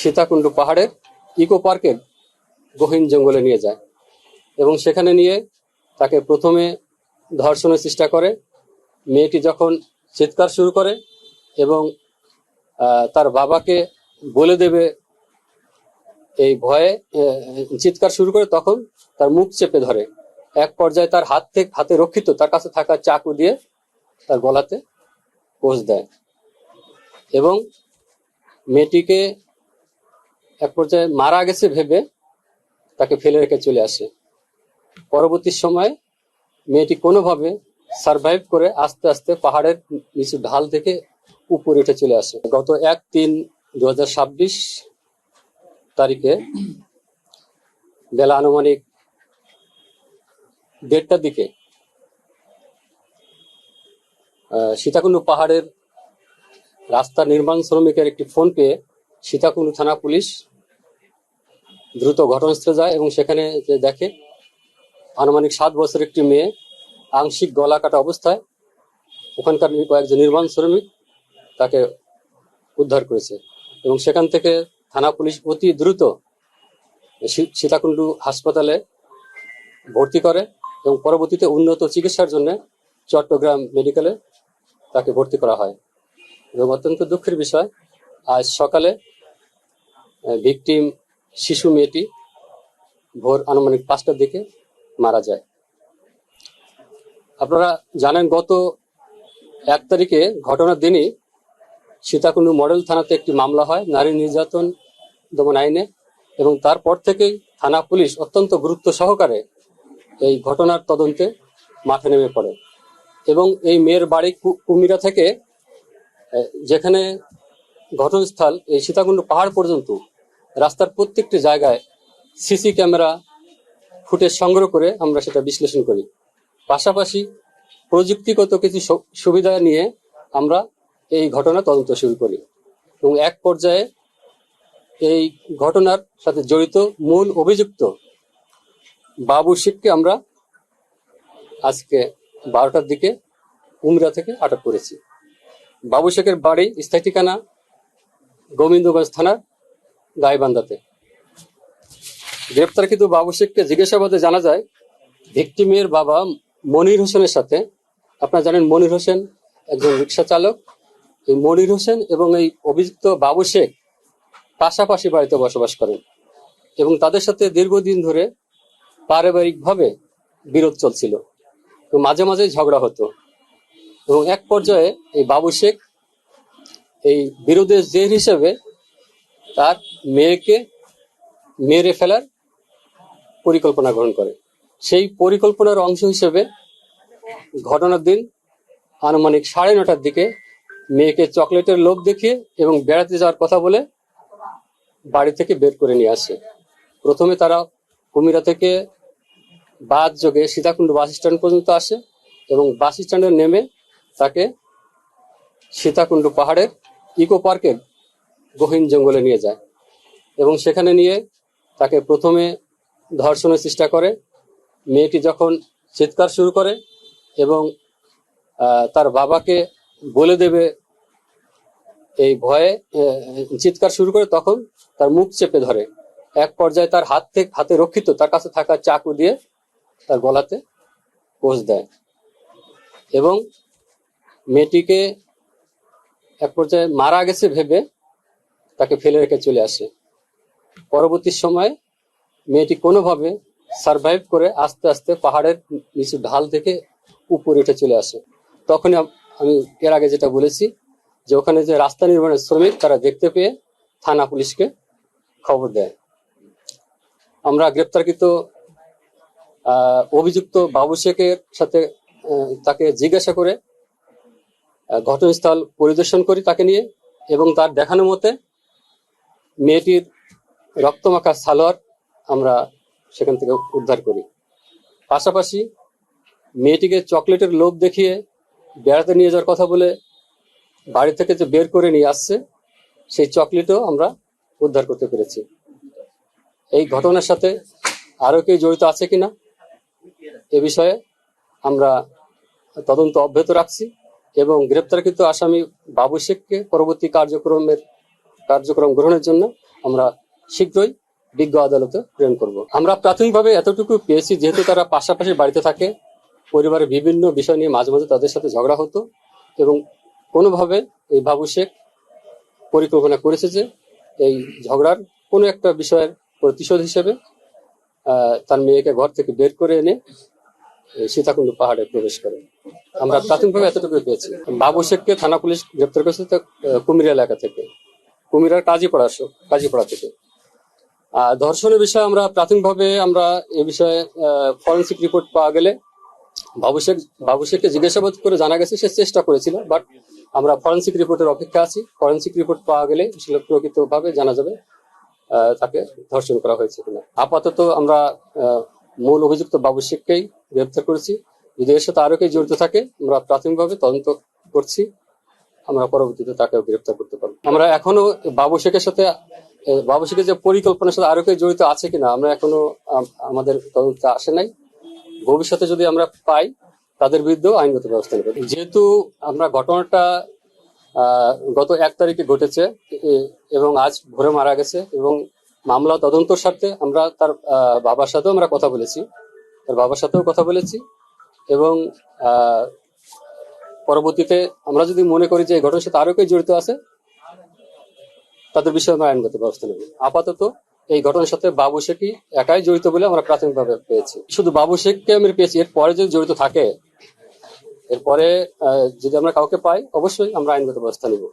সীতাকুণ্ড পাহাড়ের ইকো পার্কের গহীন জঙ্গলে নিয়ে যায় এবং সেখানে নিয়ে তাকে প্রথমে ধর্ষণের চেষ্টা করে। মেয়েটি যখন চিৎকার শুরু করে এবং তার বাবাকে বলে দেবে এই ভয়ে চিৎকার শুরু করে, তখন তার মুখ চেপে ধরে। এক পর্যায়ে তার হাতে রক্ষিত তার কাছে থাকা চাকু দিয়ে তার গলাতে কোষ দেয় এবং মেয়েটিকে এক পর্যায়ে মারা গেছে ভেবে তাকে ফেলে রেখে চলে আসে। পরবর্তী সময় মেয়েটি কোনোভাবে সার্ভাইভ করে আস্তে আস্তে পাহাড়ের নিচু ঢাল থেকে উপরে উঠে চলে আসে। গত 1-3-2026 তারিখে বেলা আনুমানিক 1:30টার দিকে সীতাকুণ্ড পাহাড়ের রাস্তা নির্মাণ শ্রমিকের একটি ফোন পেয়ে সীতাকুণ্ড থানা পুলিশ দ্রুত ঘটনাস্থলে যায় এবং সেখানে যে দেখে আনুমানিক 7 বছরের একটি মেয়ে আংশিক গলা কাটা অবস্থায় ওখানকার কয়েকজন নির্মাণ শ্রমিক তাকে উদ্ধার করেছে এবং সেখান থেকে থানা পুলিশ অতি দ্রুত সীতাকুণ্ড হাসপাতালে ভর্তি করে এবং পরবর্তীতে উন্নত চিকিৎসার জন্য চট্টগ্রাম মেডিকেলে তাকে ভর্তি করা হয়। এবং অত্যন্ত দুঃখের বিষয়, আজ সকালে ভিকটিম শিশু মেয়েটি ভোর আনুমানিক 5টার দিকে মারা যায়। আপনারা জানেন, গত 1 তারিখে ঘটনার দিনই সীতাকুণ্ড মডেল থানাতে একটি মামলা হয় নারী নির্যাতন দমন আইনে এবং তারপর থেকেই থানা পুলিশ অত্যন্ত গুরুত্ব সহকারে এই ঘটনার তদন্তে মাঠে নেমে পড়ে এবং এই মেয়ের বাড়ি কুমিরা থেকে যেখানে ঘটনাস্থল এই সীতাকুণ্ড পাহাড় পর্যন্ত রাস্তার প্রত্যেকটি জায়গায় সিসি ক্যামেরা ফুটেজ সংগ্রহ করে আমরা সেটা বিশ্লেষণ করি। পাশাপাশি প্রযুক্তিগত কিছু সুবিধা নিয়ে আমরা এই ঘটনা তদন্ত শুরু করি এবং এক পর্যায়ে এই ঘটনার সাথে জড়িত মূল অভিযুক্ত বাবু শেখকে আমরা আজকে 12টার দিকে উমরা থেকে আটক করেছি। বাবু শেখের বাড়ি স্থায়ী ঠিকানা গোবিন্দগঞ্জ থানার গাইবান্ধাতে। গ্রেপ্তারকৃত বাবু শেখকে জিজ্ঞাসাবাদে জানা যায় ভিকটিমের বাবা মনির হোসেনের সাথে, আপনারা জানেন মনির হোসেন একজন রিক্সা চালক, এই মনির হোসেন এবং এই অভিযুক্ত বাবু শেখ পাশাপাশি বাড়িতে বসবাস করেন এবং তাদের সাথে দীর্ঘদিন ধরে পারিবারিকভাবে বিরোধ চলছিল এবং মাঝে মাঝে ঝগড়া হতো এবং এক পর্যায়ে এই বাবু শেখ এই বিরোধের জের হিসেবে তার মেয়েকে মেরে ফেলার পরিকল্পনা গ্রহণ করে। সেই পরিকল্পনার অংশ হিসেবে ঘটনার দিন আনুমানিক 9:30টার দিকে মেয়েকে চকলেটের লোভ দেখিয়ে এবং বেড়াতে যাওয়ার কথা বলে বাড়ি থেকে বের করে নিয়ে আসে। প্রথমে তারা কুমিরা থেকে বাস যোগে সীতাকুণ্ড বাস স্ট্যান্ড পর্যন্ত আসে এবং বাস স্ট্যান্ডে নেমে তাকে সীতাকুণ্ড পাহাড়ের ইকো পার্কের গহীন জঙ্গলে নিয়ে যায় এবং সেখানে নিয়ে তাকে প্রথমে ধর্ষণের চেষ্টা করে। মেয়েটি যখন চিৎকার শুরু করে এবং তার বাবাকে বলে দেবে এই ভয়ে চিৎকার শুরু করে, তখন তার মুখ চেপে ধরে। এক পর্যায়ে তার হাতে রক্ষিত তার কাছে থাকা চাকু দিয়ে তার গলাতে কোষ দেয় এবং মেয়েটিকে এক পর্যায়ে মারা গেছে ভেবে তাকে ফেলে রেখে চলে আসে। পরবর্তী সময় মেয়েটি কোনোভাবে সার্ভাইভ করে আস্তে আস্তে পাহাড়ের নিচু ঢাল থেকে উপরে উঠে চলে আসে। তখনই আমি এর আগে যেটা বলেছি যে ওখানে যে রাস্তা নির্মাণের শ্রমিক তারা দেখতে পেয়ে থানা পুলিশকে খবর দেয়। আমরা গ্রেপ্তারকৃত অভিযুক্ত বাবু শেখের সাথে তাকে জিজ্ঞাসা করে ঘটনাস্থল পরিদর্শন করি তাকে নিয়ে এবং তার দেখানো মতে মেয়েটির রক্তমাখা সালোয়ার আমরা সেখান থেকে উদ্ধার করি। পাশাপাশি মেয়েটিকে চকলেটের লোভ দেখিয়ে বেড়াতে নিয়ে যাওয়ার কথা বলে বাড়ি থেকে যে বের করে নিয়ে আসছে সেই চকলেটও আমরা উদ্ধার করতে পেরেছি। এই ঘটনার সাথে আরো কেউ জড়িত আছে কিনা এ বিষয়ে আমরা তদন্ত অব্যাহত রাখছি এবং গ্রেপ্তারকৃত আসামি বাবু শেখকে পরবর্তী কার্যক্রম গ্রহণের জন্য আমরা শীঘ্রই বিজ্ঞ আদালতে প্রেরণ করব। আমরা প্রাথমিকভাবে এতটুকু পেয়েছি, যেহেতু তারা পাশাপাশি বাড়িতে থাকে, পরিবারের বিভিন্ন বিষয় নিয়ে মাঝে মাঝে তাদের সাথে ঝগড়া হতো এবং কোনোভাবে এই বাবু শেখ পরিকল্পনা করেছে যে এই ঝগড়ার কোনো একটা বিষয়ের প্রতিশোধ হিসেবে তার মেয়েকে ঘর থেকে বের করে এনে এই সীতাকুণ্ড পাহাড়ে প্রবেশ করে। আমরা প্রাথমিকভাবে এতটুকু পেয়েছি। বাবু শেখকে থানা পুলিশ গ্রেপ্তার করেছে কুমিরা এলাকা থেকে, কুমিরার কাজীপাড়া থেকে। ধর্ষণের বিষয়ে আমরা প্রাথমিকভাবে আমরা এ বিষয়ে ফরেন্সিক রিপোর্ট পাওয়া গেলে বাবু শেখকে জিজ্ঞাসাবাদ করে জানা গেছে সে চেষ্টা করেছিল, বাট আমরা ফরেন্সিক রিপোর্টের অপেক্ষা আছি। ফরেন্সিক রিপোর্ট পাওয়া গেলে আসলে প্রকৃতভাবে জানা যাবে তাকে ধর্ষণ করা হয়েছে কিনা। আপাতত আমরা মূল অভিযুক্ত বাবু শেখকেই গ্রেপ্তার করেছি। যদি এর সাথে আরো কেউ জড়িত থাকে আমরা প্রাথমিকভাবে তদন্ত করছি, আমরা পরবর্তীতে তাকেও গ্রেপ্তার করতে পারবো। আমরা এখনো বাবু শেখের যে পরিকল্পনার সাথে আরো কেউ জড়িত আছে কিনা আমরা এখনো আমাদের তদন্তে আসে নাই। ভবিষ্যতে যদি আমরা পাই তাদের বিরুদ্ধেও আইনগত ব্যবস্থা নেব। যেহেতু আমরা ঘটনাটা গত 1 তারিখে ঘটেছে এবং আজ ভোরে মারা গেছে এবং মামলা তদন্তর স্বার্থে আমরা তার বাবার সাথেও কথা বলেছি এবং পরবর্তীতে আমরা যদি মনে করি যে এই ঘটনার সাথে আরো কেউ জড়িত আছে তাদের বিষয়ে আমরা আইনগত ব্যবস্থা নেব। আপাতত এই ঘটনার সাথে বাবু শেখই একাই জড়িত বলে আমরা প্রাথমিকভাবে পেয়েছি। শুধু বাবু শেখকে আমরা পেয়েছি, এরপরে যদি জড়িত থাকে, এরপরে যদি আমরা কাউকে পাই অবশ্যই আমরা আইনগত ব্যবস্থা নিব।